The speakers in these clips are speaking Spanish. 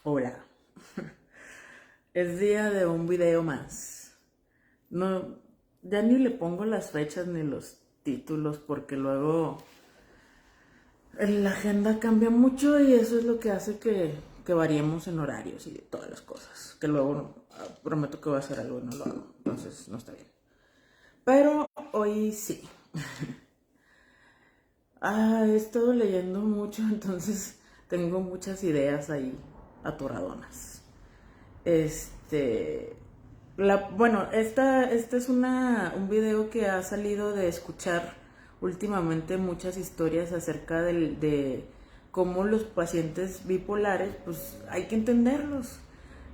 Hola, es día de un video más. No, ya ni le pongo las fechas ni los títulos porque luego la agenda cambia mucho y eso es lo que hace que variemos en horarios y todas las cosas. Que luego prometo que voy a hacer algo y no lo hago, entonces no está bien. Pero hoy sí. He estado leyendo mucho, entonces tengo muchas ideas ahí atoradonas. Este, bueno, esta es un video que ha salido de escuchar últimamente muchas historias acerca de cómo los pacientes bipolares, pues hay que entenderlos.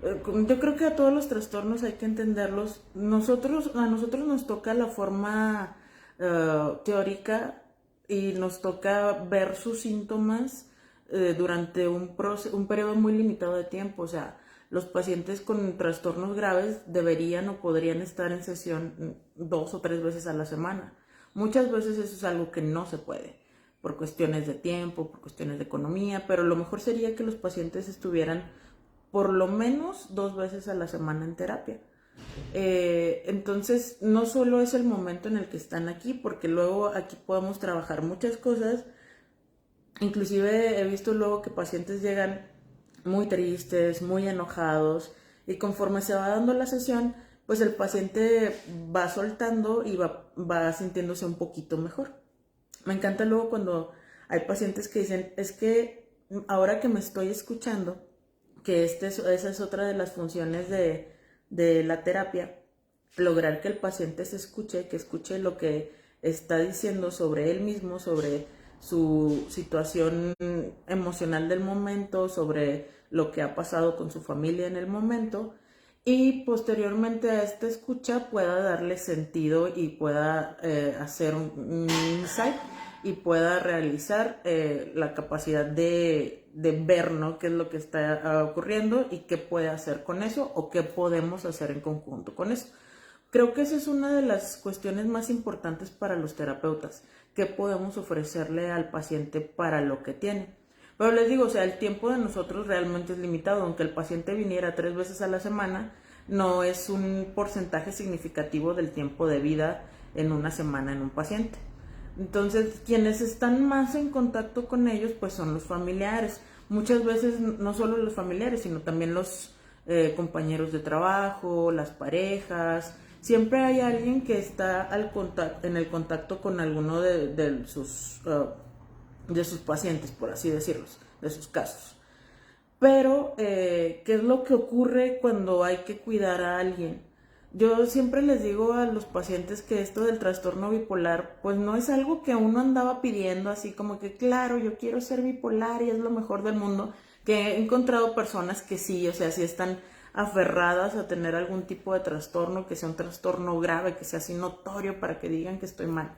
Yo creo que a todos los trastornos hay que entenderlos. A nosotros nos toca la forma teórica y nos toca ver sus síntomas durante un periodo muy limitado de tiempo. O sea, los pacientes con trastornos graves deberían o podrían estar en sesión 2 o 3 veces a la semana. Muchas veces eso es algo que no se puede, por cuestiones de tiempo, por cuestiones de economía, pero lo mejor sería que los pacientes estuvieran por lo menos 2 veces a la semana en terapia. Entonces, no solo es el momento en el que están aquí, porque luego aquí podemos trabajar muchas cosas. Inclusive he visto luego que pacientes llegan muy tristes, muy enojados, y conforme se va dando la sesión, pues el paciente va soltando y va sintiéndose un poquito mejor. Me encanta luego cuando hay pacientes que dicen, es que ahora que me estoy escuchando, que esa es otra de las funciones de la terapia, lograr que el paciente se escuche, que escuche lo que está diciendo sobre él mismo, sobre su situación emocional del momento, sobre lo que ha pasado con su familia en el momento, y posteriormente a esta escucha pueda darle sentido y pueda hacer un insight y pueda realizar la capacidad de ver, ¿no?, qué es lo que está ocurriendo y qué puede hacer con eso o qué podemos hacer en conjunto con eso. Creo que esa es una de las cuestiones más importantes para los terapeutas, qué podemos ofrecerle al paciente para lo que tiene. Pero les digo, o sea, el tiempo de nosotros realmente es limitado, aunque el paciente viniera 3 veces a la semana, no es un porcentaje significativo del tiempo de vida en una semana en un paciente. Entonces, quienes están más en contacto con ellos, pues son los familiares. Muchas veces no solo los familiares, sino también los compañeros de trabajo, las parejas. Siempre hay alguien que está en el contacto con alguno de sus pacientes, por así decirlo, de sus casos. Pero, ¿qué es lo que ocurre cuando hay que cuidar a alguien? Yo siempre les digo a los pacientes que esto del trastorno bipolar, pues no es algo que uno andaba pidiendo así como que, claro, yo quiero ser bipolar y es lo mejor del mundo, que he encontrado personas que sí, o sea, sí están aferradas a tener algún tipo de trastorno, que sea un trastorno grave, que sea así notorio para que digan que estoy mal.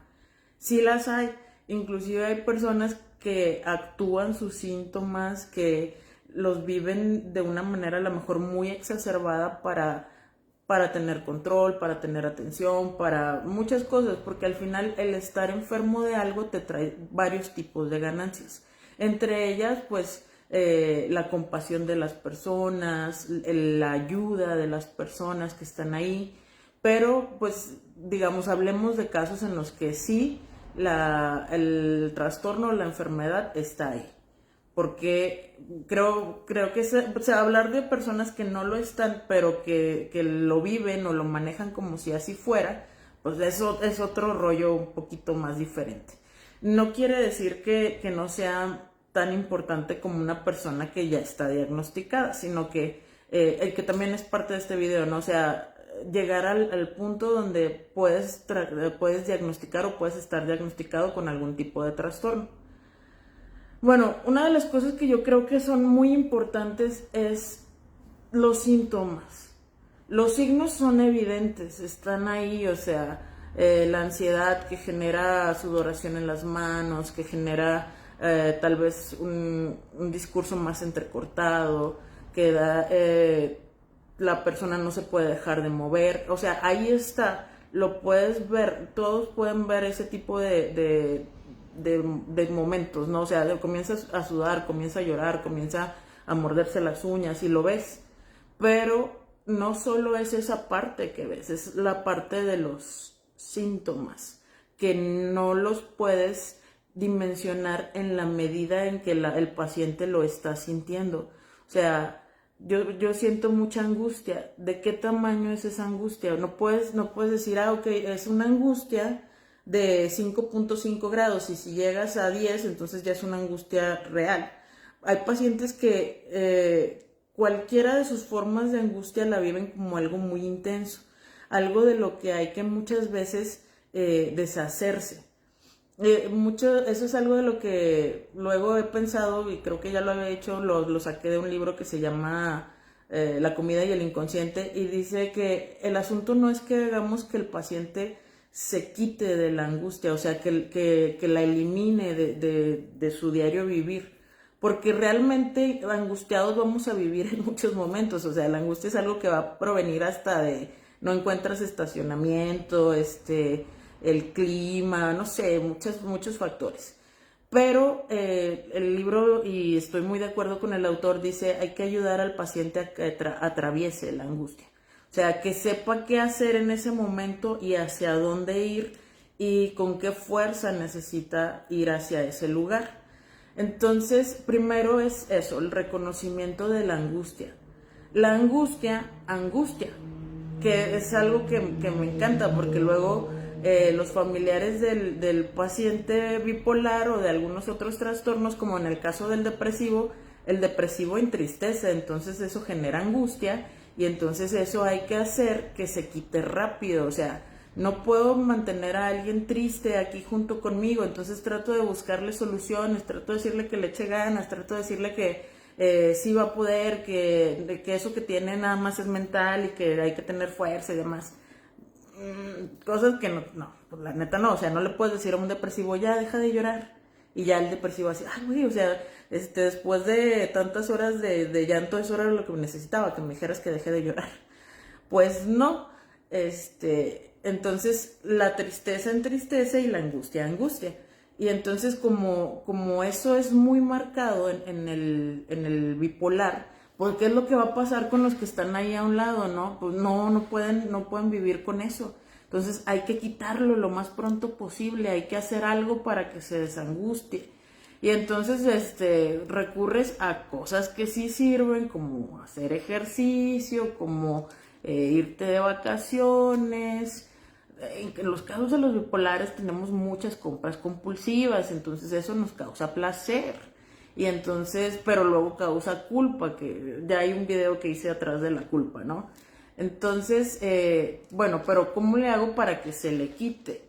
Sí las hay, inclusive hay personas que actúan sus síntomas, que los viven de una manera a lo mejor muy exacerbada para tener control, para tener atención, para muchas cosas, porque al final el estar enfermo de algo te trae varios tipos de ganancias. Entre ellas, pues, la compasión de las personas, la ayuda de las personas que están ahí, pero pues digamos, hablemos de casos en los que sí el trastorno o la enfermedad está ahí. Porque creo que hablar de personas que no lo están, pero que lo viven o lo manejan como si así fuera, pues eso es otro rollo un poquito más diferente. No quiere decir que no sea tan importante como una persona que ya está diagnosticada, sino que el que también es parte de este video, ¿no? O sea, llegar al punto donde puedes diagnosticar o puedes estar diagnosticado con algún tipo de trastorno. Bueno, una de las cosas que yo creo que son muy importantes es los síntomas. Los signos son evidentes, están ahí, o sea, la ansiedad que genera sudoración en las manos, que genera tal vez un discurso más entrecortado, que la persona no se puede dejar de mover, o sea, ahí está, lo puedes ver, todos pueden ver ese tipo de momentos, ¿no? O sea, comienza a sudar, comienza a llorar, comienza a morderse las uñas y lo ves. Pero no solo es esa parte que ves, es la parte de los síntomas, que no los puedes dimensionar en la medida en que el paciente lo está sintiendo. O sea, yo siento mucha angustia. ¿De qué tamaño es esa angustia? No puedes decir, ok, es una angustia de 5.5 grados y si llegas a 10, entonces ya es una angustia real. Hay pacientes que cualquiera de sus formas de angustia la viven como algo muy intenso, algo de lo que hay que muchas veces deshacerse. Eso es algo de lo que luego he pensado y creo que ya lo había hecho, lo saqué de un libro que se llama La comida y el inconsciente, y dice que el asunto no es que hagamos que el paciente se quite de la angustia, o sea, que la elimine de su diario vivir, porque realmente angustiados vamos a vivir en muchos momentos. O sea, la angustia es algo que va a provenir hasta de no encuentras estacionamiento, el clima, no sé, muchos factores. Pero el libro, y estoy muy de acuerdo con el autor, dice hay que ayudar al paciente a que atraviese la angustia. O sea, que sepa qué hacer en ese momento y hacia dónde ir y con qué fuerza necesita ir hacia ese lugar. Entonces, primero es eso, el reconocimiento de la angustia. La angustia, que es algo que me encanta, porque luego los familiares del paciente bipolar o de algunos otros trastornos, como en el caso del depresivo, el depresivo entristece, entonces eso genera angustia y entonces eso hay que hacer que se quite rápido. O sea, no puedo mantener a alguien triste aquí junto conmigo, entonces trato de buscarle soluciones, trato de decirle que le eche ganas, trato de decirle que sí va a poder, que eso que tiene nada más es mental y que hay que tener fuerza y demás. Cosas que no, pues la neta no. O sea, no le puedes decir a un depresivo, ya deja de llorar, y ya el depresivo así, ay güey, o sea, después de tantas horas de llanto, eso era lo que necesitaba, que me dijeras que deje de llorar. Pues no. Entonces la tristeza entristece y la angustia angustia. Y entonces como eso es muy marcado en el bipolar, pues ¿qué es lo que va a pasar con los que están ahí a un lado, no? Pues no pueden vivir con eso. Entonces hay que quitarlo lo más pronto posible, hay que hacer algo para que se desangustie. Y entonces recurres a cosas que sí sirven, como hacer ejercicio, como irte de vacaciones. En los casos de los bipolares tenemos muchas compras compulsivas, entonces eso nos causa placer. Y entonces, pero luego causa culpa, que ya hay un video que hice atrás de la culpa, ¿no? Entonces, bueno, pero ¿cómo le hago para que se le quite?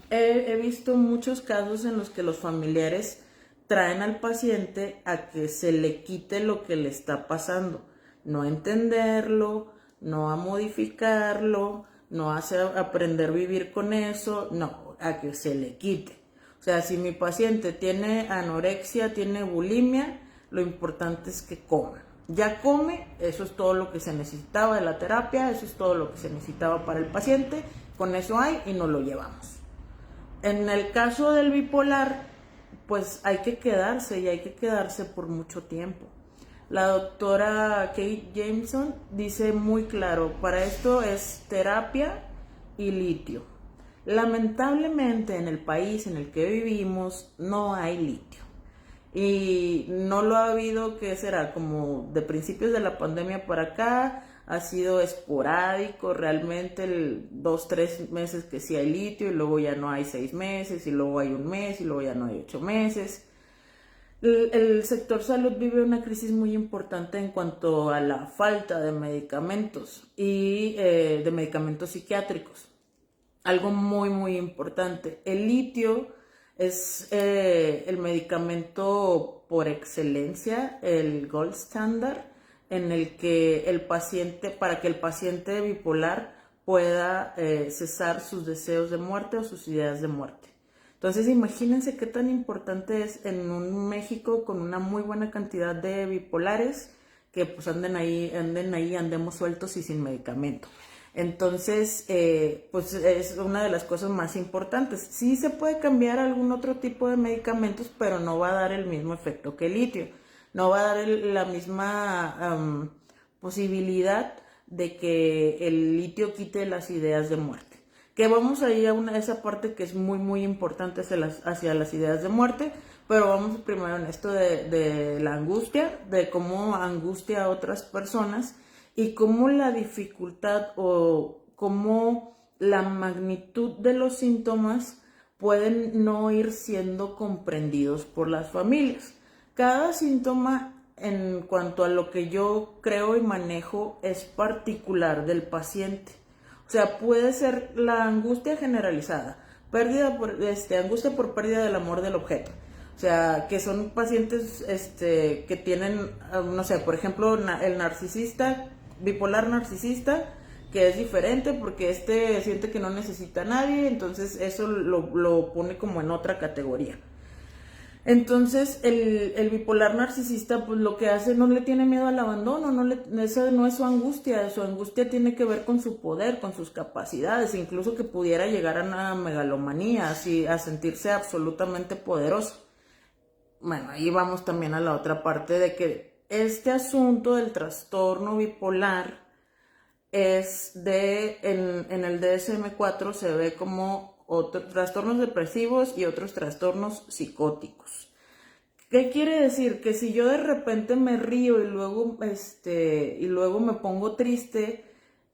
He visto muchos casos en los que los familiares traen al paciente a que se le quite lo que le está pasando, no a entenderlo, no a modificarlo, no a aprender a vivir con eso, no, a que se le quite. O sea, si mi paciente tiene anorexia, tiene bulimia, lo importante es que coma. Ya come, eso es todo lo que se necesitaba de la terapia, eso es todo lo que se necesitaba para el paciente, con eso hay y nos lo llevamos. En el caso del bipolar, pues hay que quedarse y hay que quedarse por mucho tiempo. La doctora Kate Jameson dice muy claro, para esto es terapia y litio. Lamentablemente en el país en el que vivimos no hay litio. Y no lo ha habido, ¿qué será? Como de principios de la pandemia para acá, ha sido esporádico, realmente 2-3 meses que sí hay litio y luego ya no hay 6 meses y luego hay 1 mes y luego ya no hay 8 meses. El sector salud vive una crisis muy importante en cuanto a la falta de medicamentos y de medicamentos psiquiátricos. Algo muy, muy importante. El litio es el medicamento por excelencia, el gold standard, en el que el paciente, para que el paciente bipolar pueda cesar sus deseos de muerte o sus ideas de muerte. Entonces imagínense qué tan importante es en un México con una muy buena cantidad de bipolares que pues andemos sueltos y sin medicamento. Entonces, pues es una de las cosas más importantes. Sí se puede cambiar algún otro tipo de medicamentos, pero no va a dar el mismo efecto que el litio. no va a dar la misma posibilidad de que el litio quite las ideas de muerte. Que vamos a ir a esa parte que es muy muy importante hacia las ideas de muerte, pero vamos primero en esto de la angustia, de cómo angustia a otras personas y cómo la dificultad o cómo la magnitud de los síntomas pueden no ir siendo comprendidos por las familias. Cada síntoma, en cuanto a lo que yo creo y manejo, es particular del paciente. O sea, puede ser la angustia generalizada, angustia por pérdida del amor del objeto. O sea, que son pacientes que tienen, no sé, por ejemplo, el narcisista, bipolar narcisista, que es diferente porque siente que no necesita a nadie, entonces eso lo pone como en otra categoría. Entonces el bipolar narcisista pues lo que hace, no le tiene miedo al abandono, esa no es su angustia tiene que ver con su poder, con sus capacidades, incluso que pudiera llegar a una megalomanía, así, a sentirse absolutamente poderoso. Bueno, ahí vamos también a la otra parte de que este asunto del trastorno bipolar en el DSM-4 se ve como otros trastornos depresivos y otros trastornos psicóticos. ¿Qué quiere decir? Que si yo de repente me río y luego me pongo triste,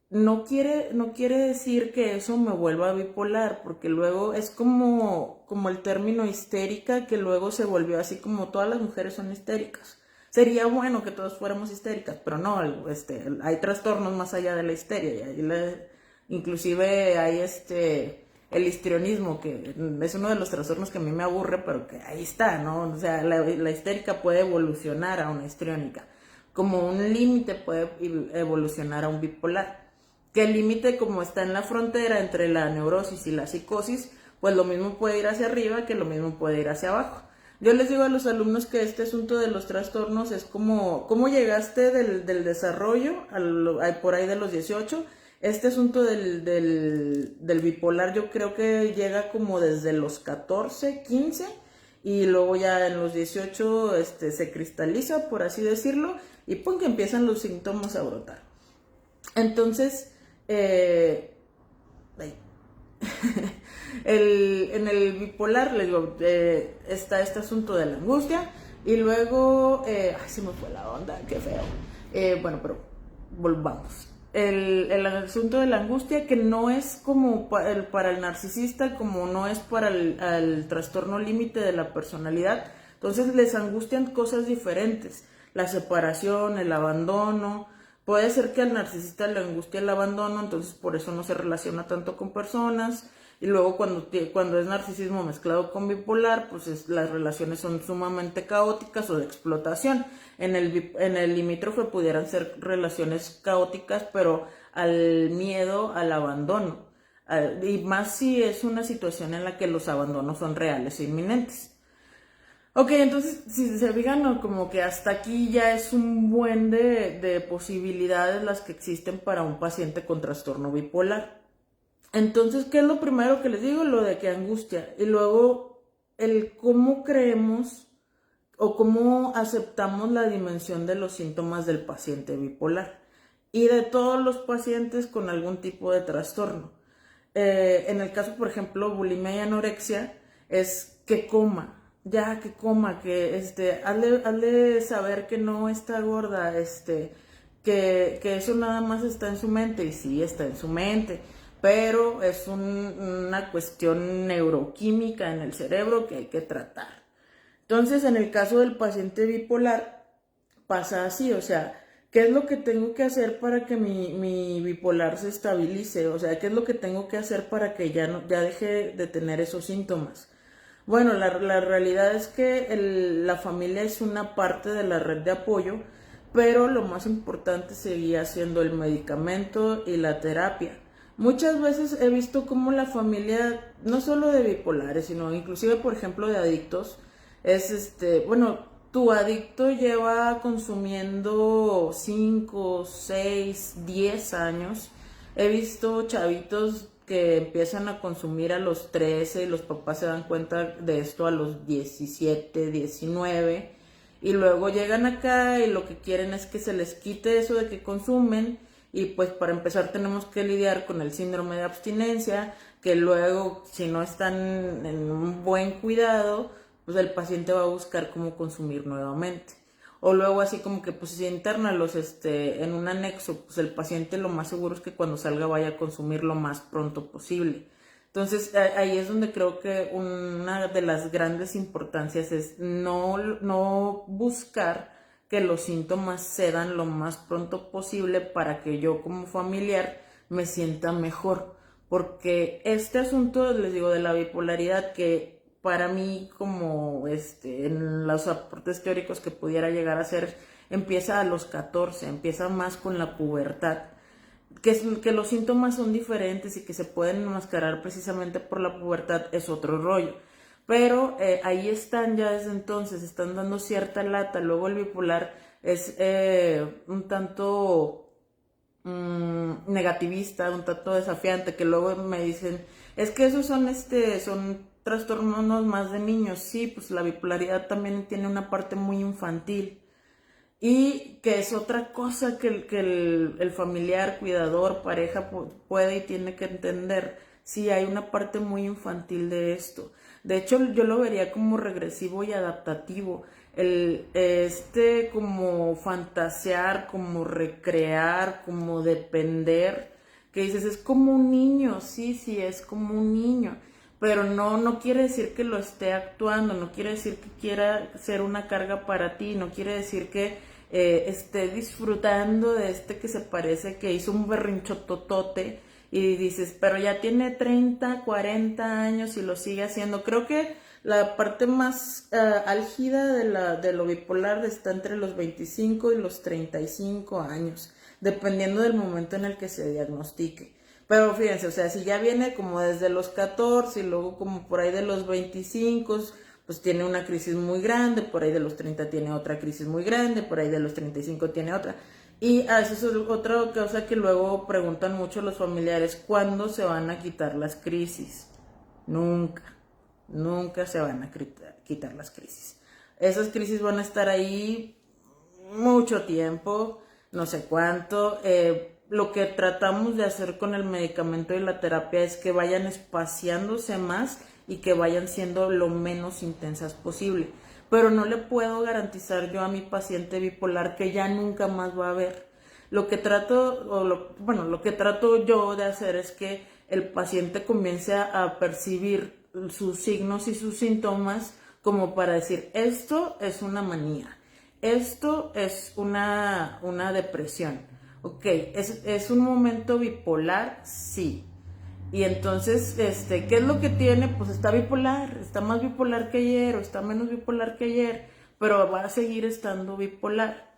no quiere decir que eso me vuelva bipolar, porque luego es como el término histérica, que luego se volvió así como todas las mujeres son histéricas. Sería bueno que todos fuéramos histéricas, pero no, hay trastornos más allá de la histeria, inclusive hay el histrionismo, que es uno de los trastornos que a mí me aburre, pero que ahí está, ¿no? O sea, la histérica puede evolucionar a una histriónica, como un límite puede evolucionar a un bipolar, que el límite, como está en la frontera entre la neurosis y la psicosis, pues lo mismo puede ir hacia arriba que lo mismo puede ir hacia abajo. Yo les digo a los alumnos que este asunto de los trastornos es como cómo llegaste del desarrollo por ahí de los 18. Este asunto del bipolar yo creo que llega como desde los 14, 15 y luego ya en los 18 se cristaliza, por así decirlo, y pum, que empiezan los síntomas a brotar. Entonces, en el bipolar, les digo, está este asunto de la angustia y luego, ay, se me fue la onda, qué feo. Bueno, pero volvamos. El asunto de la angustia, que no es como para el narcisista, como no es para el trastorno límite de la personalidad. Entonces les angustian cosas diferentes, la separación, el abandono. Puede ser que al narcisista le angustie el abandono, entonces por eso no se relaciona tanto con personas. Y luego cuando es narcisismo mezclado con bipolar, pues las relaciones son sumamente caóticas o de explotación. En el limítrofe pudieran ser relaciones caóticas, pero al miedo, al abandono. Y más si es una situación en la que los abandonos son reales e inminentes. Ok, entonces, si se fijan, ¿no? Como que hasta aquí ya es un buen de posibilidades las que existen para un paciente con trastorno bipolar. Entonces, ¿qué es lo primero que les digo? Lo de que angustia. Y luego, el cómo creemos o cómo aceptamos la dimensión de los síntomas del paciente bipolar y de todos los pacientes con algún tipo de trastorno. En el caso, por ejemplo, bulimia y anorexia, es que coma. Ya, que coma, que hazle saber que no está gorda, que eso nada más está en su mente, y sí está en su mente, pero es una cuestión neuroquímica en el cerebro que hay que tratar. Entonces, en el caso del paciente bipolar, pasa así, o sea, ¿qué es lo que tengo que hacer para que mi bipolar se estabilice? O sea, ¿qué es lo que tengo que hacer para que ya deje de tener esos síntomas? Bueno, la realidad es que la familia es una parte de la red de apoyo, pero lo más importante seguía siendo el medicamento y la terapia. Muchas veces he visto cómo la familia, no solo de bipolares, sino inclusive, por ejemplo, de adictos, bueno, tu adicto lleva consumiendo 5, 6, 10 años. He visto chavitos que empiezan a consumir a los 13 y los papás se dan cuenta de esto a los 17, 19 y luego llegan acá y lo que quieren es que se les quite eso de que consumen, y pues para empezar tenemos que lidiar con el síndrome de abstinencia, que luego si no están en un buen cuidado, pues el paciente va a buscar cómo consumir nuevamente. O luego así como que pues si internalos en un anexo, pues el paciente lo más seguro es que cuando salga vaya a consumir lo más pronto posible. Entonces ahí es donde creo que una de las grandes importancias es no buscar que los síntomas se dan lo más pronto posible para que yo como familiar me sienta mejor. Porque este asunto, les digo, de la bipolaridad, que para mí como en los aportes teóricos que pudiera llegar a ser, empieza a los 14, empieza más con la pubertad. Que los síntomas son diferentes y que se pueden enmascarar precisamente por la pubertad es otro rollo. Pero ahí están ya desde entonces, están dando cierta lata. Luego el bipolar es un tanto negativista, un tanto desafiante, que luego me dicen, es que esos son trastornos más de niños. Sí, pues la bipolaridad también tiene una parte muy infantil. Y que es otra cosa que el familiar, cuidador, pareja puede y tiene que entender. Sí, hay una parte muy infantil de esto. De hecho, yo lo vería como regresivo y adaptativo. Como fantasear, como recrear, como depender. Que dices, es como un niño, sí, es como un niño. Pero no quiere decir que lo esté actuando, no quiere decir que quiera ser una carga para ti, no quiere decir que esté disfrutando de que se parece que hizo un berrincho totote y dices, pero ya tiene 30, 40 años y lo sigue haciendo. Creo que la parte más álgida de lo bipolar está entre los 25 y los 35 años, dependiendo del momento en el que se diagnostique. Pero fíjense, o sea, si ya viene como desde los 14 y luego como por ahí de los 25, pues tiene una crisis muy grande, por ahí de los 30 tiene otra crisis muy grande, por ahí de los 35 tiene otra. Y eso es otra cosa que luego preguntan mucho los familiares, ¿cuándo se van a quitar las crisis? Nunca se van a quitar las crisis. Esas crisis van a estar ahí mucho tiempo, no sé cuánto. Lo que tratamos de hacer con el medicamento y la terapia es que vayan espaciándose más y que vayan siendo lo menos intensas posible. Pero no le puedo garantizar yo a mi paciente bipolar que ya nunca más va a haber. Lo que trato yo de hacer es que el paciente comience a percibir sus signos y sus síntomas como para decir, esto es una manía, esto es una depresión. Ok, ¿es un momento bipolar? Sí. Y entonces, ¿qué es lo que tiene? Pues está bipolar, está más bipolar que ayer o está menos bipolar que ayer, pero va a seguir estando bipolar.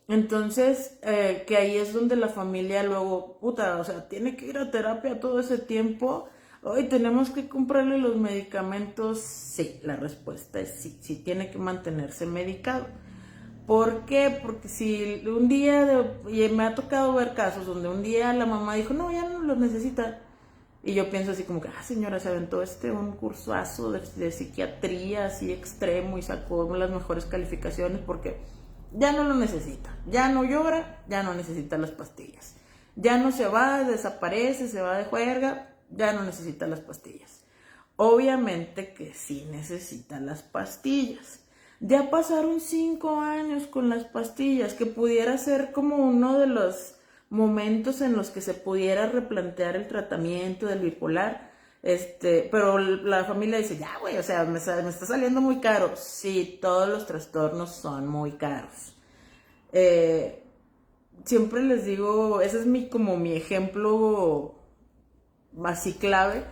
Entonces, que ahí es donde la familia luego, o sea, tiene que ir a terapia todo ese tiempo. Hoy tenemos que comprarle los medicamentos. Sí, la respuesta es sí, sí tiene que mantenerse medicado. ¿Por qué? Porque si un día, y me ha tocado ver casos donde un día la mamá dijo, no, ya no los necesita. Y yo pienso así como que, señora, se aventó un cursazo de psiquiatría así extremo y sacó las mejores calificaciones porque ya no lo necesita. Ya no llora, ya no necesita las pastillas. Ya no se va, desaparece, se va de juerga, ya no necesita las pastillas. Obviamente que sí necesita las pastillas. Ya pasaron 5 años con las pastillas, que pudiera ser como uno de los momentos en los que se pudiera replantear el tratamiento del bipolar, pero la familia dice, ya güey, o sea, me está saliendo muy caro. Sí, todos los trastornos son muy caros. Siempre les digo, ese es como mi ejemplo así clave.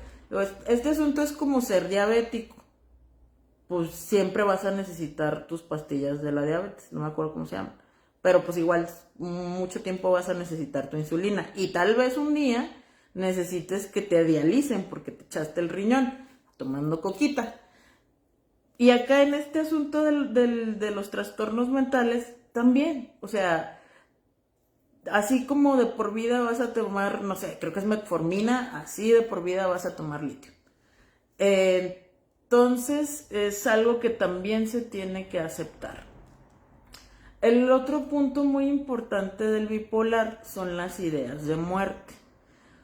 Este asunto es como ser diabético. Pues siempre vas a necesitar tus pastillas de la diabetes, no me acuerdo cómo se llaman, pero pues igual mucho tiempo vas a necesitar tu insulina y tal vez un día necesites que te dialicen porque te echaste el riñón tomando coquita. Y acá en este asunto de los trastornos mentales también, o sea, así como de por vida vas a tomar, no sé, creo que es metformina, así de por vida vas a tomar litio. Entonces es algo que también se tiene que aceptar. El otro punto muy importante del bipolar son las ideas de muerte.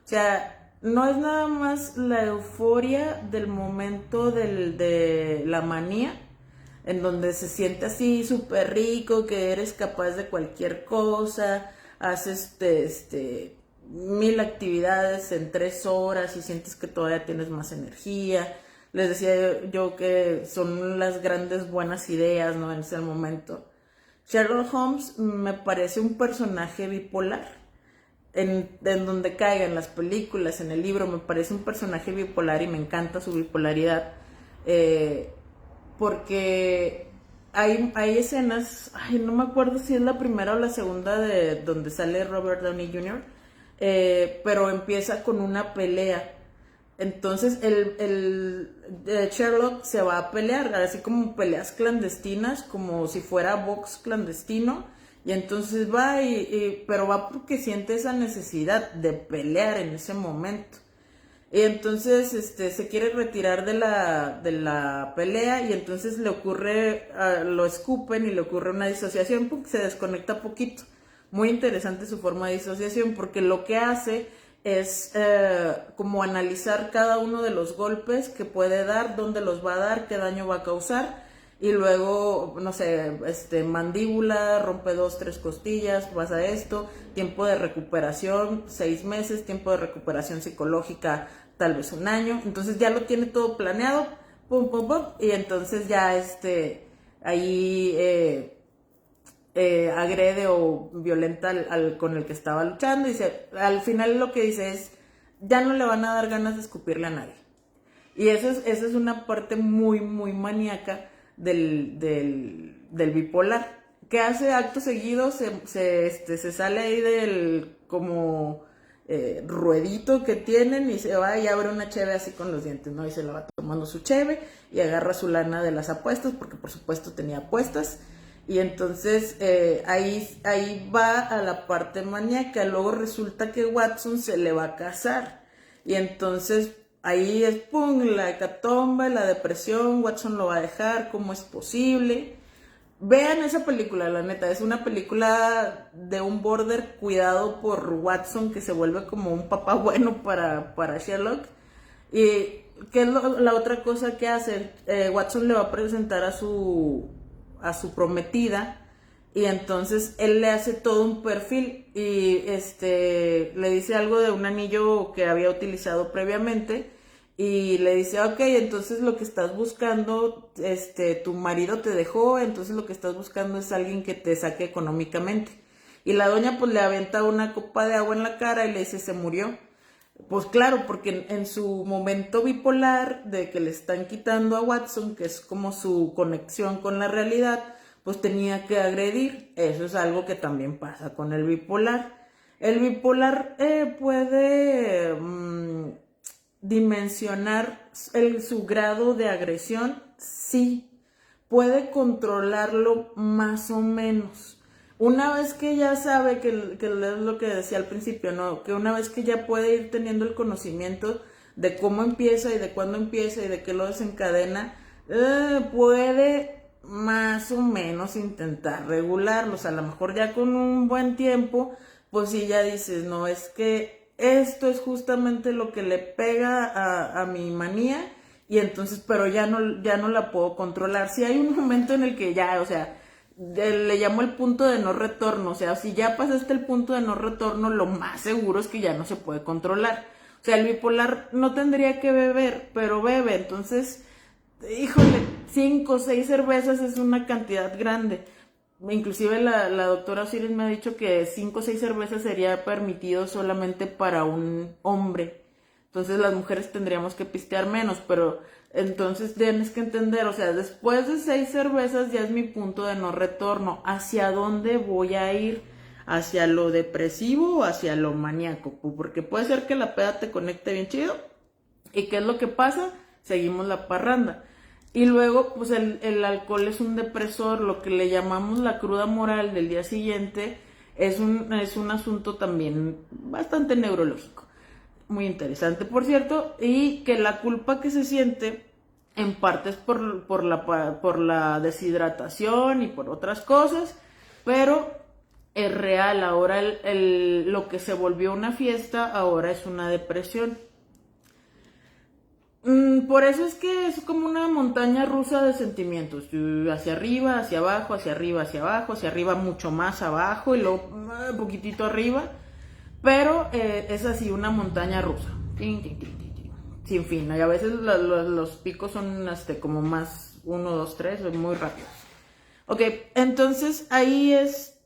O sea, no es nada más la euforia del momento de la manía, en donde se siente así súper rico, que eres capaz de cualquier cosa, haces mil actividades en 3 horas y sientes que todavía tienes más energía. Les decía yo que son las grandes buenas ideas, ¿no? En ese momento. Sherlock Holmes me parece un personaje bipolar. En donde caiga, en las películas, en el libro, me parece un personaje bipolar y me encanta su bipolaridad. Porque hay escenas, ay, no me acuerdo si es la primera o la segunda de donde sale Robert Downey Jr., pero empieza con una pelea. Entonces el Sherlock se va a pelear, así como peleas clandestinas, como si fuera box clandestino, y entonces va pero va porque siente esa necesidad de pelear en ese momento. Y entonces se quiere retirar de la pelea y entonces le ocurre, lo escupen y le ocurre una disociación porque se desconecta poquito. Muy interesante su forma de disociación porque lo que hace es como analizar cada uno de los golpes que puede dar, dónde los va a dar, qué daño va a causar. Y luego, no sé, mandíbula, rompe 2, 3 costillas, pasa esto, tiempo de recuperación, 6 meses, tiempo de recuperación psicológica, tal vez 1 año. Entonces ya lo tiene todo planeado, pum, pum, pum, y entonces ya ahí agrede o violenta con el que estaba luchando. Y al final lo que dice es, ya no le van a dar ganas de escupirle a nadie. Y esa es una parte muy, muy maníaca del bipolar, que hace acto seguido, se sale ahí del como ruedito que tienen y se va y abre una cheve así con los dientes, ¿no? Y se la va tomando su cheve y agarra su lana de las apuestas, porque por supuesto tenía apuestas. Y entonces ahí va a la parte maníaca. Luego resulta que Watson se le va a casar. Y entonces ahí es pum, la hecatombe, la depresión, Watson lo va a dejar, ¿cómo es posible? Vean esa película, la neta, es una película de un border cuidado por Watson que se vuelve como un papá bueno para Sherlock. Y ¿qué es la otra cosa que hace? Watson le va a presentar a su prometida y entonces él le hace todo un perfil y le dice algo de un anillo que había utilizado previamente y le dice, ok, entonces lo que estás buscando, tu marido te dejó, entonces lo que estás buscando es alguien que te saque económicamente. Y la doña pues le avienta una copa de agua en la cara y le dice, se murió. Pues claro, porque en su momento bipolar de que le están quitando a Watson, que es como su conexión con la realidad, pues tenía que agredir. Eso es algo que también pasa con el bipolar. El bipolar puede dimensionar su grado de agresión, sí. Puede controlarlo más o menos. Una vez que ya sabe, que es lo que decía al principio, ¿no? Que una vez que ya puede ir teniendo el conocimiento de cómo empieza y de cuándo empieza y de qué lo desencadena, puede más o menos intentar regularlos. A lo mejor ya con un buen tiempo, pues sí ya dices, no, es que esto es justamente lo que le pega a mi manía y entonces, pero ya no la puedo controlar. Si hay un momento en el que ya, o sea, le llamo el punto de no retorno, o sea, si ya pasaste el punto de no retorno, lo más seguro es que ya no se puede controlar. O sea, el bipolar no tendría que beber, pero bebe, entonces, híjole, 5 o 6 cervezas es una cantidad grande. Inclusive la doctora Osiris me ha dicho que 5 o 6 cervezas sería permitido solamente para un hombre. Entonces las mujeres tendríamos que pistear menos, pero entonces tienes que entender, o sea, después de 6 cervezas ya es mi punto de no retorno. ¿Hacia dónde voy a ir? ¿Hacia lo depresivo o hacia lo maníaco? Porque puede ser que la peda te conecte bien chido. ¿Y qué es lo que pasa? Seguimos la parranda. Y luego, pues el alcohol es un depresor, lo que le llamamos la cruda moral del día siguiente, es un asunto también bastante neurológico. Muy interesante, por cierto, y que la culpa que se siente en parte es por la deshidratación y por otras cosas, pero es real. Ahora lo que se volvió una fiesta, ahora es una depresión. Por eso es que es como una montaña rusa de sentimientos, hacia arriba, hacia abajo, hacia arriba, hacia abajo, hacia arriba mucho más abajo y luego un poquitito arriba, pero es así una montaña rusa, tin, tin, tin, tin, tin, sin fin, y a veces los picos son como más 1, 2, 3, muy rápidos. Ok, entonces ahí es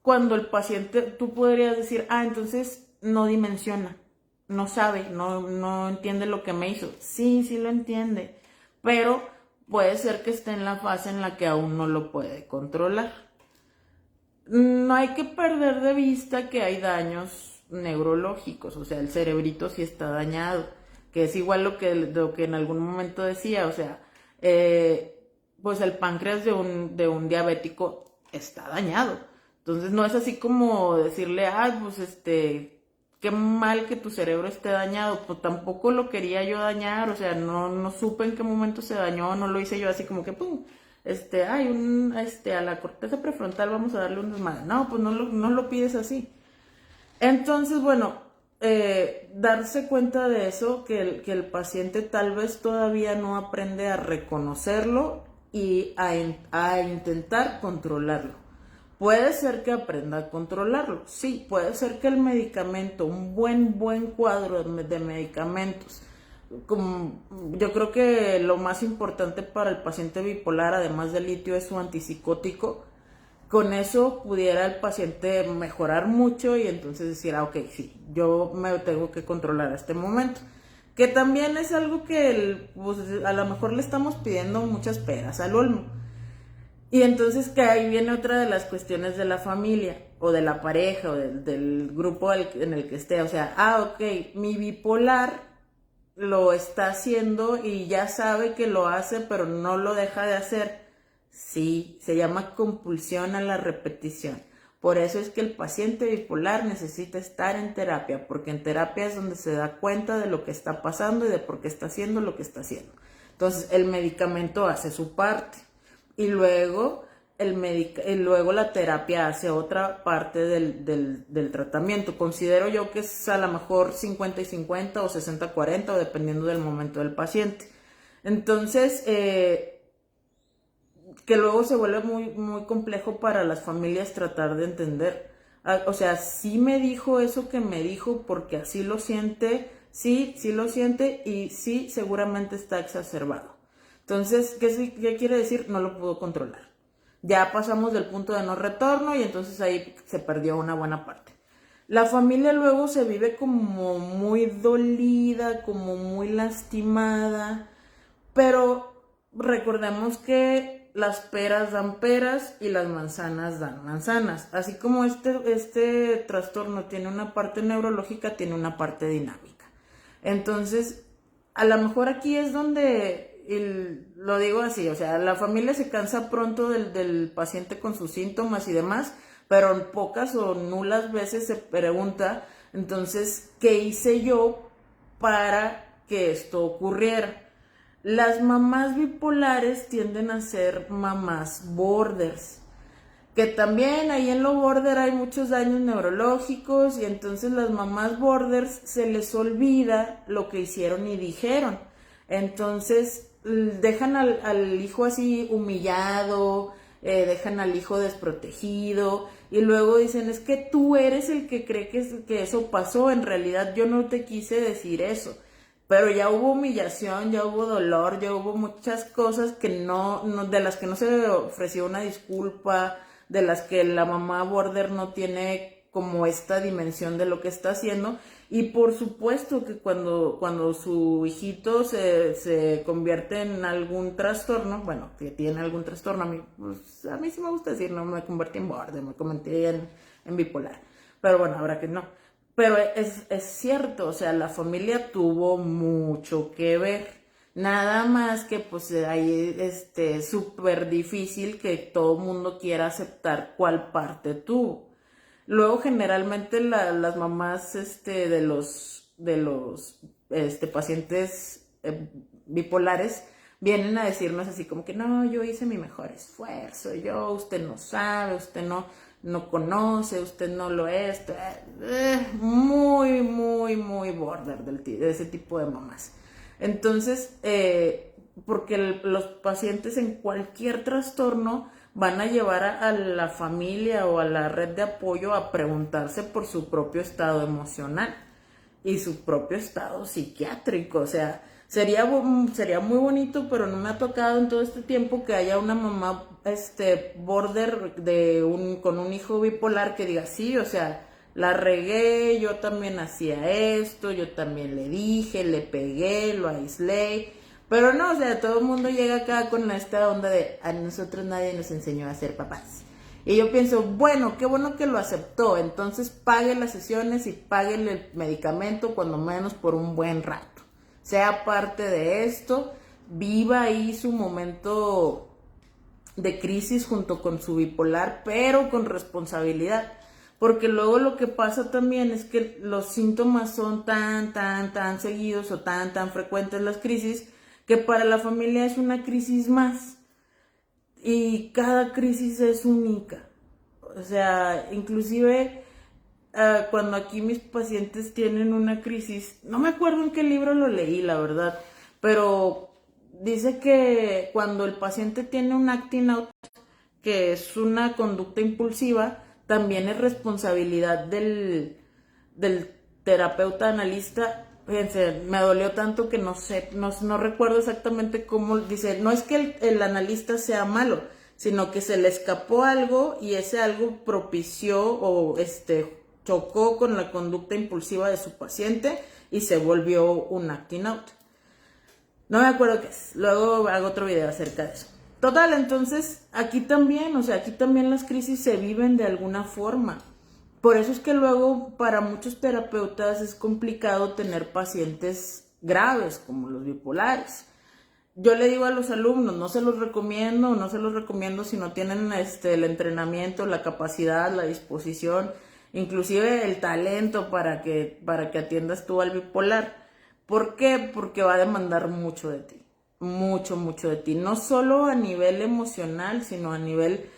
cuando el paciente, tú podrías decir, entonces no dimensiona, no sabe, no entiende lo que me hizo. Sí, sí lo entiende, pero puede ser que esté en la fase en la que aún no lo puede controlar. No hay que perder de vista que hay daños neurológicos, o sea, el cerebrito sí está dañado, que es igual lo que en algún momento decía, o sea, pues el páncreas de un diabético está dañado. Entonces no es así como decirle, pues qué mal que tu cerebro esté dañado, pues tampoco lo quería yo dañar, o sea, no supe en qué momento se dañó, no lo hice yo así como que, pum, a la corteza prefrontal vamos a darle un desmadre. No, pues no lo pides así. Entonces, bueno, darse cuenta de eso, que el paciente tal vez todavía no aprende a reconocerlo y a intentar controlarlo. Puede ser que aprenda a controlarlo, sí, puede ser que el medicamento, un buen cuadro de medicamentos, yo creo que lo más importante para el paciente bipolar, además del litio, es su antipsicótico. Con eso pudiera el paciente mejorar mucho y entonces decir, ok, sí, yo me tengo que controlar a este momento. Que también es algo que pues, a lo mejor le estamos pidiendo muchas peras al olmo. Y entonces que ahí viene otra de las cuestiones de la familia o de la pareja o del grupo en el que esté. O sea, ok, mi bipolar lo está haciendo y ya sabe que lo hace, pero no lo deja de hacer. Sí, se llama compulsión a la repetición. Por eso es que el paciente bipolar necesita estar en terapia, porque en terapia es donde se da cuenta de lo que está pasando y de por qué está haciendo lo que está haciendo. Entonces, el medicamento hace su parte y luego luego la terapia hace otra parte del tratamiento. Considero yo que es a lo mejor 50 y 50 o 60-40 o dependiendo del momento del paciente. Entonces, que luego se vuelve muy complejo para las familias tratar de entender. O sea, sí me dijo eso que me dijo porque así lo siente, sí lo siente y sí seguramente está exacerbado. Entonces, ¿qué quiere decir? No lo pudo controlar. Ya pasamos del punto de no retorno y entonces ahí se perdió una buena parte. La familia luego se vive como muy dolida, como muy lastimada, pero recordemos que las peras dan peras y las manzanas dan manzanas. Así como este trastorno tiene una parte neurológica, tiene una parte dinámica. Entonces, a lo mejor aquí es donde, lo digo así, o sea, la familia se cansa pronto del paciente con sus síntomas y demás, pero en pocas o nulas veces se pregunta, entonces, ¿qué hice yo para que esto ocurriera? Las mamás bipolares tienden a ser mamás borders, que también ahí en lo border hay muchos daños neurológicos y entonces las mamás borders se les olvida lo que hicieron y dijeron. Entonces dejan al hijo así humillado, dejan al hijo desprotegido y luego dicen, es que tú eres el que cree que eso pasó, en realidad yo no te quise decir eso. Pero ya hubo humillación, ya hubo dolor, ya hubo muchas cosas que de las que no se ofreció una disculpa, de las que la mamá border no tiene como esta dimensión de lo que está haciendo. Y por supuesto que cuando su hijito se convierte en algún trastorno, bueno, que tiene algún trastorno, a mí sí me gusta decir, no me convertí en border, me convertí en bipolar. Pero bueno, ahora que no. Pero es cierto, o sea, la familia tuvo mucho que ver. Nada más que pues ahí súper difícil que todo el mundo quiera aceptar cuál parte tuvo. Luego generalmente las mamás de los pacientes bipolares vienen a decirnos así como que no, yo hice mi mejor esfuerzo, usted no sabe, usted no conoce, usted no lo es, muy, muy, muy border de ese tipo de mamás. Entonces, porque los pacientes en cualquier trastorno van a llevar a la familia o a la red de apoyo a preguntarse por su propio estado emocional y su propio estado psiquiátrico. O sea, sería muy bonito, pero no me ha tocado en todo este tiempo que haya una mamá border con un hijo bipolar que diga, sí, o sea, la regué, yo también hacía esto, yo también le dije, le pegué, lo aislé. Pero no, o sea, todo el mundo llega acá con esta onda de a nosotros nadie nos enseñó a ser papás. Y yo pienso, bueno, qué bueno que lo aceptó, entonces pague las sesiones y pague el medicamento cuando menos por un buen rato. Sea parte de esto, viva ahí su momento de crisis junto con su bipolar, pero con responsabilidad. Porque luego lo que pasa también es que los síntomas son tan seguidos o tan frecuentes las crisis, que para la familia es una crisis más. Y cada crisis es única. O sea, inclusive cuando aquí mis pacientes tienen una crisis, no me acuerdo en qué libro lo leí, la verdad, pero dice que cuando el paciente tiene un acting out, que es una conducta impulsiva, también es responsabilidad del terapeuta analista. Fíjense, me dolió tanto que no sé, no recuerdo exactamente cómo dice, no es que el analista sea malo, sino que se le escapó algo y ese algo propició o chocó con la conducta impulsiva de su paciente y se volvió un acting out. No me acuerdo qué es, luego hago otro video acerca de eso. Total, entonces aquí también, o sea, aquí también las crisis se viven de alguna forma. Por eso es que luego para muchos terapeutas es complicado tener pacientes graves como los bipolares. Yo le digo a los alumnos, no se los recomiendo si no tienen el entrenamiento, la capacidad, la disposición, inclusive el talento para que atiendas tú al bipolar. ¿Por qué? Porque va a demandar mucho de ti, mucho de ti, no solo a nivel emocional, sino a nivel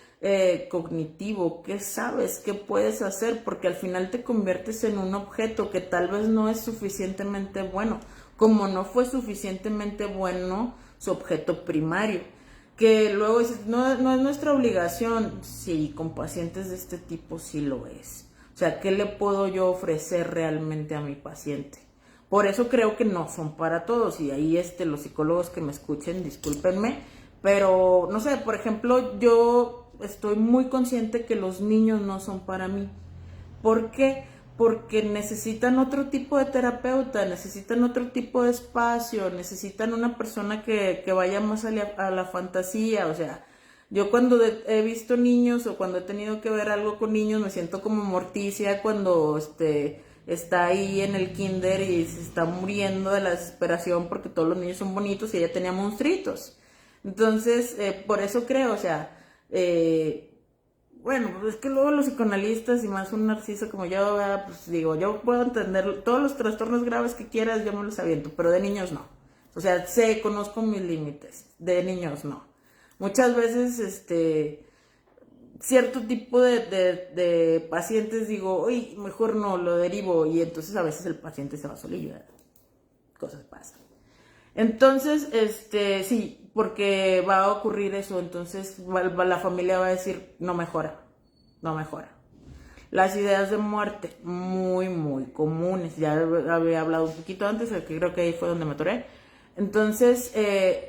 cognitivo. ¿Qué sabes? ¿Qué puedes hacer? Porque al final te conviertes en un objeto que tal vez no es suficientemente bueno, como no fue suficientemente bueno su objeto primario, que luego dices, no es nuestra obligación. Sí, con pacientes de este tipo sí lo es. O sea, ¿qué le puedo yo ofrecer realmente a mi paciente? Por eso creo que no son para todos, y ahí los psicólogos que me escuchen, discúlpenme, pero no sé, por ejemplo, yo estoy muy consciente que los niños no son para mí. ¿Por qué? Porque necesitan otro tipo de terapeuta, necesitan otro tipo de espacio, necesitan una persona que vaya más a la fantasía. O sea, yo cuando he visto niños o cuando he tenido que ver algo con niños, me siento como Morticia cuando está ahí en el kinder y se está muriendo de la desesperación porque todos los niños son bonitos y ella tenía monstruitos. Entonces, por eso creo, o sea, bueno, pues es que luego los psicoanalistas y más un narciso como yo, pues digo, yo puedo entender todos los trastornos graves que quieras, yo me los aviento, pero de niños no. O sea, conozco mis límites, de niños no. Muchas veces, cierto tipo de pacientes digo, uy, mejor no, lo derivo, y entonces a veces el paciente se va solillo, cosas pasan. Entonces, sí, porque va a ocurrir eso, entonces la familia va a decir, no mejora. Las ideas de muerte, muy comunes, ya había hablado un poquito antes, que creo que ahí fue donde me atoré. Entonces,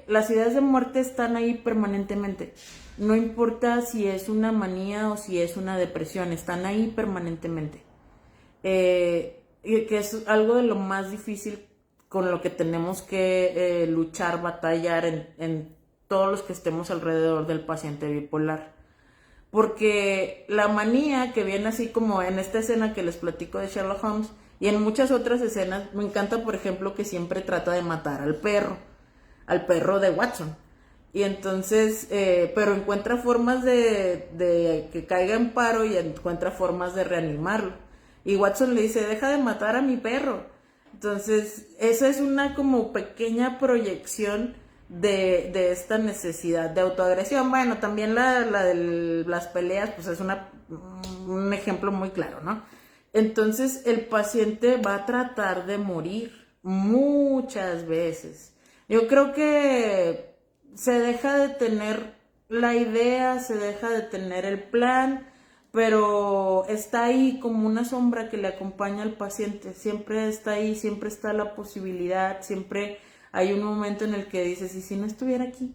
las ideas de muerte están ahí permanentemente. No importa si es una manía o si es una depresión, están ahí permanentemente. Que es algo de lo más difícil con lo que tenemos que luchar, batallar en todos los que estemos alrededor del paciente bipolar. Porque la manía que viene así como en esta escena que les platico de Sherlock Holmes y en muchas otras escenas, me encanta por ejemplo que siempre trata de matar al perro de Watson. Y entonces, pero encuentra formas de que caiga en paro y encuentra formas de reanimarlo. Y Watson le dice, deja de matar a mi perro. Entonces, esa es una como pequeña proyección de esta necesidad de autoagresión. Bueno, también la de las peleas, pues es un ejemplo muy claro, ¿no? Entonces el paciente va a tratar de morir muchas veces. Yo creo que se deja de tener la idea, se deja de tener el plan, pero está ahí como una sombra que le acompaña al paciente. Siempre está ahí, siempre está la posibilidad, siempre hay un momento en el que dices, ¿y si no estuviera aquí?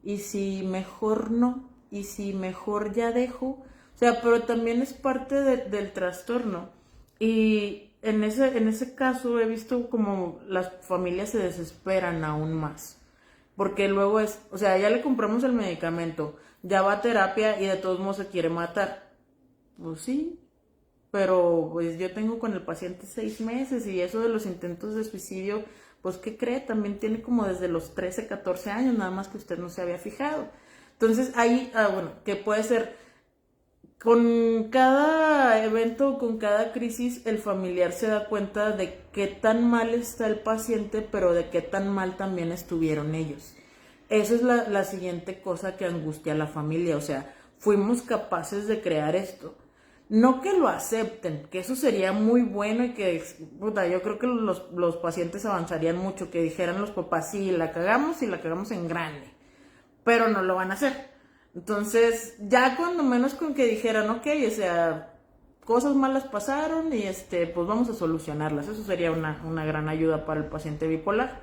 ¿Y si mejor no? ¿Y si mejor ya dejo? O sea, pero también es parte del trastorno. Y en ese caso he visto como las familias se desesperan aún más. Porque luego o sea, ya le compramos el medicamento, ya va a terapia y de todos modos se quiere matar. Pues sí, pero pues yo tengo con el paciente 6 meses y eso de los intentos de suicidio, pues ¿qué cree? También tiene como desde los 13, 14 años, nada más que usted no se había fijado. Entonces ahí, bueno, que puede ser, con cada evento, con cada crisis, el familiar se da cuenta de qué tan mal está el paciente, pero de qué tan mal también estuvieron ellos. Esa es la siguiente cosa que angustia a la familia, o sea, fuimos capaces de crear esto. No que lo acepten, que eso sería muy bueno y que, puta, yo creo que los pacientes avanzarían mucho, que dijeran los papás, sí, la cagamos y la cagamos en grande, pero no lo van a hacer. Entonces, ya cuando menos con que dijeran, ok, o sea, cosas malas pasaron y pues vamos a solucionarlas. Eso sería una gran ayuda para el paciente bipolar.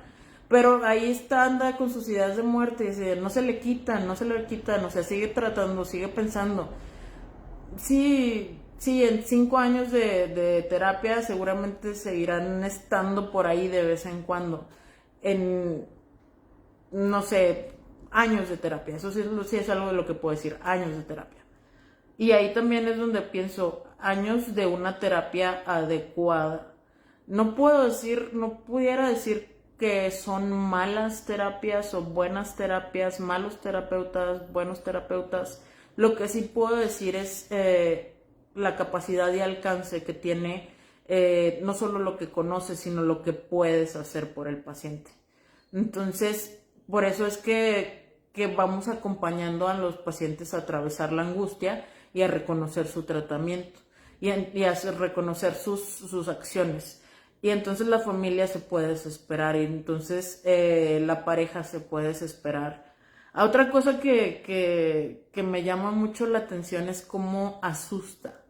Pero ahí está, anda con sus ideas de muerte, dice, no se le quitan, no se le quitan, o sea, sigue tratando, sigue pensando. Sí, sí, en 5 años de terapia seguramente seguirán estando por ahí de vez en cuando. En, no sé, años de terapia. Eso sí, sí es algo de lo que puedo decir, años de terapia. Y ahí también es donde pienso, años de una terapia adecuada. No puedo decir, no pudiera decir que son malas terapias o buenas terapias, malos terapeutas, buenos terapeutas. Lo que sí puedo decir es la capacidad y alcance que tiene no solo lo que conoces, sino lo que puedes hacer por el paciente. Entonces, por eso es que vamos acompañando a los pacientes a atravesar la angustia y a reconocer su tratamiento y a reconocer sus acciones. Y entonces la familia se puede desesperar y entonces la pareja se puede desesperar. Otra cosa que me llama mucho la atención es cómo asusta.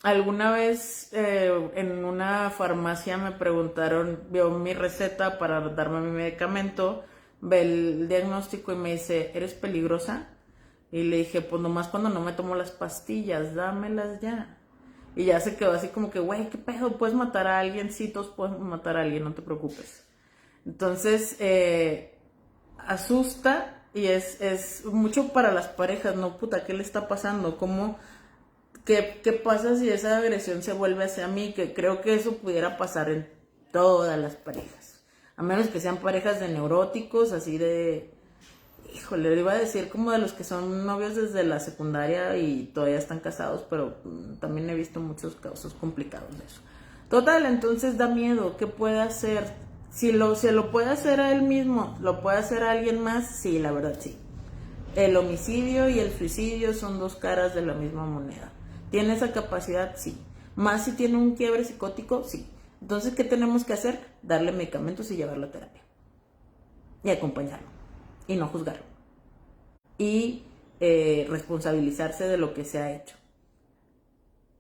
Alguna vez en una farmacia me preguntaron, vio mi receta para darme mi medicamento, ve el diagnóstico y me dice, ¿eres peligrosa? Y le dije, pues nomás cuando no me tomo las pastillas, dámelas ya. Y ya se quedó así como que, güey, ¿qué pedo? ¿Puedes matar a alguien? Sí, todos pueden matar a alguien, no te preocupes. Entonces, asusta y es mucho para las parejas, ¿no? Puta, ¿qué le está pasando? ¿Qué pasa si esa agresión se vuelve hacia mí? Que creo que eso pudiera pasar en todas las parejas. A menos que sean parejas de neuróticos, así de... Híjole, le iba a decir como de los que son novios desde la secundaria y todavía están casados, pero también he visto muchos casos complicados de eso. Total, entonces da miedo. ¿Qué puede hacer? Si se lo puede hacer a él mismo, ¿lo puede hacer a alguien más? Sí, la verdad sí. El homicidio y el suicidio son dos caras de la misma moneda. ¿Tiene esa capacidad? Sí. Más si tiene un quiebre psicótico, sí. Entonces, ¿qué tenemos que hacer? Darle medicamentos y llevarlo a terapia. Y acompañarlo. Y no juzgarlo. Y responsabilizarse de lo que se ha hecho.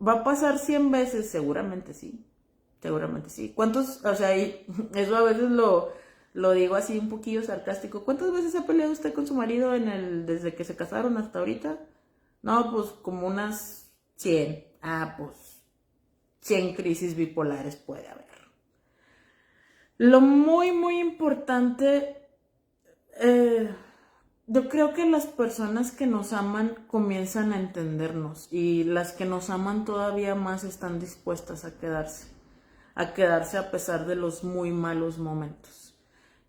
¿Va a pasar 100 veces? Seguramente sí. Seguramente sí. ¿Cuántos? O sea, eso a veces lo digo así un poquillo sarcástico. ¿Cuántas veces ha peleado usted con su marido desde que se casaron hasta ahorita? No, pues como unas 100. Ah, pues 100 crisis bipolares puede haber. Lo muy, muy importante, yo creo que las personas que nos aman comienzan a entendernos y las que nos aman todavía más están dispuestas a quedarse a pesar de los muy malos momentos.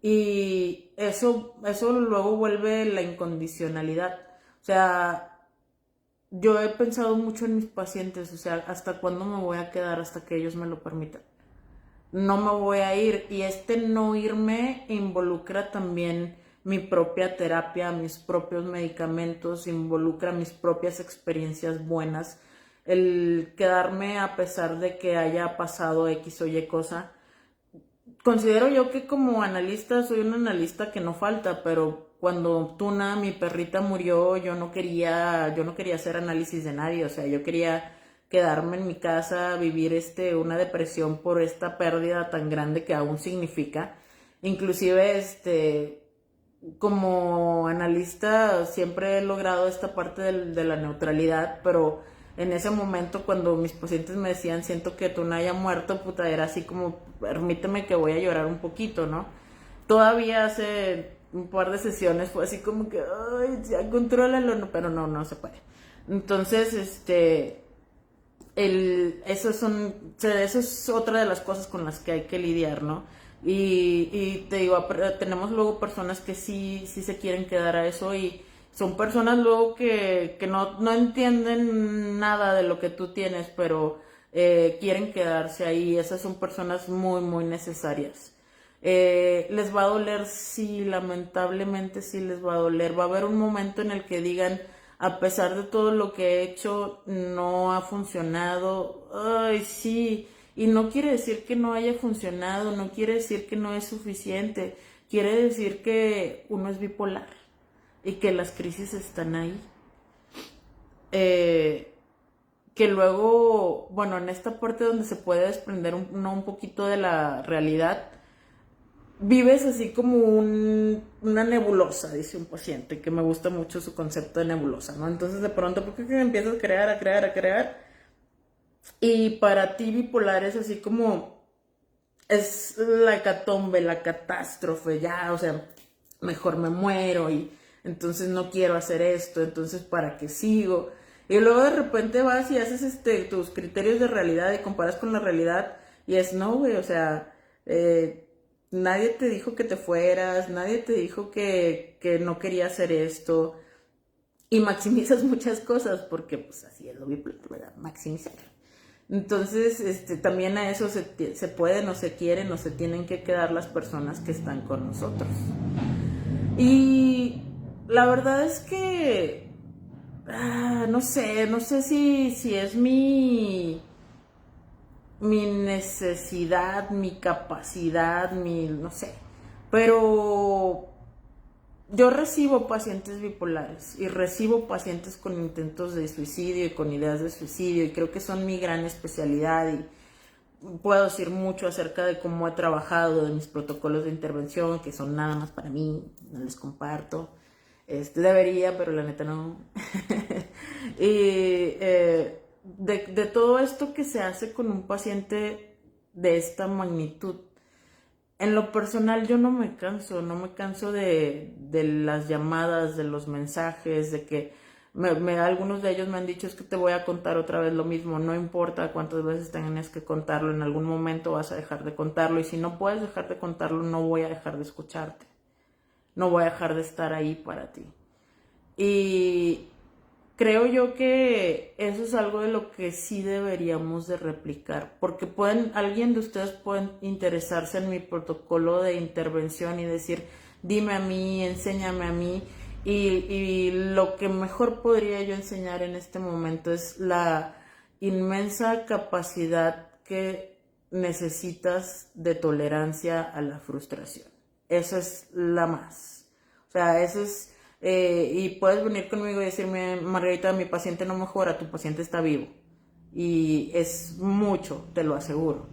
Y eso luego vuelve la incondicionalidad. O sea, yo he pensado mucho en mis pacientes, o sea, hasta cuándo me voy a quedar hasta que ellos me lo permitan. no me voy a ir. Y este no irme involucra también mi propia terapia, mis propios medicamentos, involucra mis propias experiencias buenas. El quedarme a pesar de que haya pasado X o Y cosa. Considero yo que como analista soy un analista que no falta, pero cuando Tuna, mi perrita, murió, yo no quería hacer análisis de nadie, o sea, yo quería quedarme en mi casa, vivir una depresión por esta pérdida tan grande que aún significa. Inclusive como analista siempre he logrado esta parte de la neutralidad, pero en ese momento cuando mis pacientes me decían siento que Tuna haya muerto, puta, era así como permíteme que voy a llorar un poquito, ¿no? Todavía hace un par de sesiones fue así como que, ay, ya contrólalo, no, pero no se puede. Entonces, eso es otra de las cosas con las que hay que lidiar, ¿no? Y te digo, tenemos luego personas que sí se quieren quedar a eso y son personas luego que no entienden nada de lo que tú tienes, pero quieren quedarse ahí. Esas son personas muy, muy necesarias. Les va a doler, sí, lamentablemente sí les va a doler. Va a haber un momento en el que digan, a pesar de todo lo que he hecho, no ha funcionado. Ay, sí. Y no quiere decir que no haya funcionado, no quiere decir que no es suficiente. Quiere decir que uno es bipolar y que las crisis están ahí. Que luego, bueno, en esta parte donde se puede desprender un poquito de la realidad, vives así como una nebulosa, dice un paciente, que me gusta mucho su concepto de nebulosa, ¿no? Entonces de pronto, ¿por qué empiezas a crear? Y para ti bipolar es así como, es la hecatombe, la catástrofe, ya, o sea, mejor me muero y entonces no quiero hacer esto, entonces ¿para qué sigo? Y luego de repente vas y haces tus criterios de realidad y comparas con la realidad y es no, güey, o sea, nadie te dijo que te fueras, nadie te dijo que no quería hacer esto y maximizas muchas cosas porque pues así es lo bipolar, ¿verdad? Maximizar. Entonces, también a eso se pueden o se quieren o se tienen que quedar las personas que están con nosotros. Y la verdad es que, no sé si es mi necesidad, mi capacidad, no sé, pero yo recibo pacientes bipolares y recibo pacientes con intentos de suicidio y con ideas de suicidio y creo que son mi gran especialidad y puedo decir mucho acerca de cómo he trabajado, de mis protocolos de intervención, que son nada más para mí, no les comparto. Debería, pero la neta no. Y de todo esto que se hace con un paciente de esta magnitud, en lo personal yo no me canso de las llamadas, de los mensajes, de que algunos de ellos me han dicho es que te voy a contar otra vez lo mismo, no importa cuántas veces tengas que contarlo, en algún momento vas a dejar de contarlo y si no puedes dejar de contarlo no voy a dejar de escucharte, no voy a dejar de estar ahí para ti. Y creo yo que eso es algo de lo que sí deberíamos de replicar, porque alguien de ustedes pueden interesarse en mi protocolo de intervención y decir, dime a mí, enséñame a mí, y lo que mejor podría yo enseñar en este momento es la inmensa capacidad que necesitas de tolerancia a la frustración. Esa es la más. O sea, eso es... y puedes venir conmigo y decirme, Margarita, mi paciente no mejora, tu paciente está vivo. Y es mucho, te lo aseguro.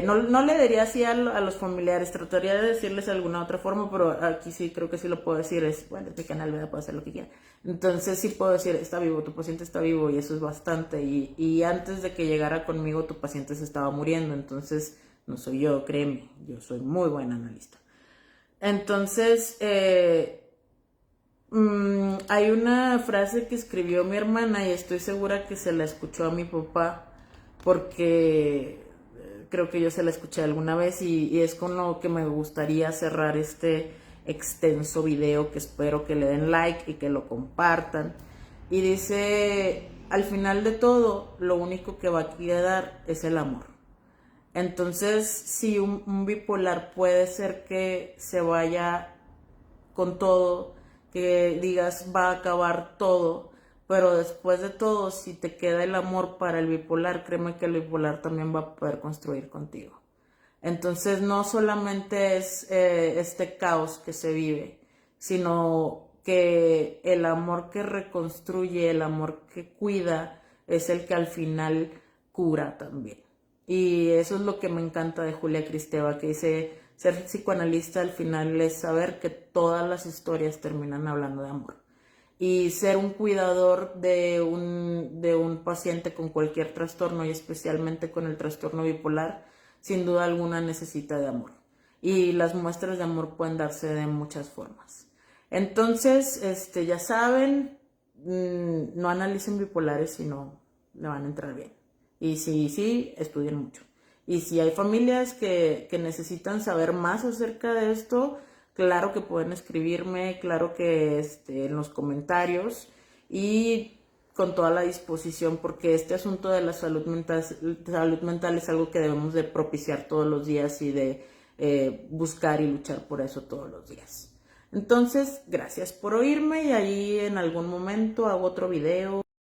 No le diría así a los familiares, trataría de decirles de alguna otra forma, pero aquí sí creo que sí lo puedo decir, bueno, este canal puede hacer lo que quiera. Entonces sí puedo decir, está vivo, tu paciente está vivo y eso es bastante. Y antes de que llegara conmigo, tu paciente se estaba muriendo, entonces no soy yo, créeme, yo soy muy buen analista. Entonces, hay una frase que escribió mi hermana y estoy segura que se la escuchó a mi papá porque creo que yo se la escuché alguna vez y es con lo que me gustaría cerrar este extenso video que espero que le den like y que lo compartan. Y dice, al final de todo, lo único que va a quedar es el amor. Entonces, si un bipolar puede ser que se vaya con todo, que digas va a acabar todo, pero después de todo, si te queda el amor para el bipolar, créeme que el bipolar también va a poder construir contigo. Entonces no solamente es este caos que se vive, sino que el amor que reconstruye, el amor que cuida, es el que al final cura también. Y eso es lo que me encanta de Julia Kristeva, que dice, ser psicoanalista al final es saber que todas las historias terminan hablando de amor. Y ser un cuidador de un paciente con cualquier trastorno y especialmente con el trastorno bipolar, sin duda alguna necesita de amor. Y las muestras de amor pueden darse de muchas formas. Entonces, ya saben, no analicen bipolares si no le van a entrar bien. Y si sí, estudien mucho. Y si hay familias que necesitan saber más acerca de esto, claro que pueden escribirme, claro que en los comentarios y con toda la disposición, porque este asunto de la salud mental es algo que debemos de propiciar todos los días y de buscar y luchar por eso todos los días. Entonces, gracias por oírme y ahí en algún momento hago otro video.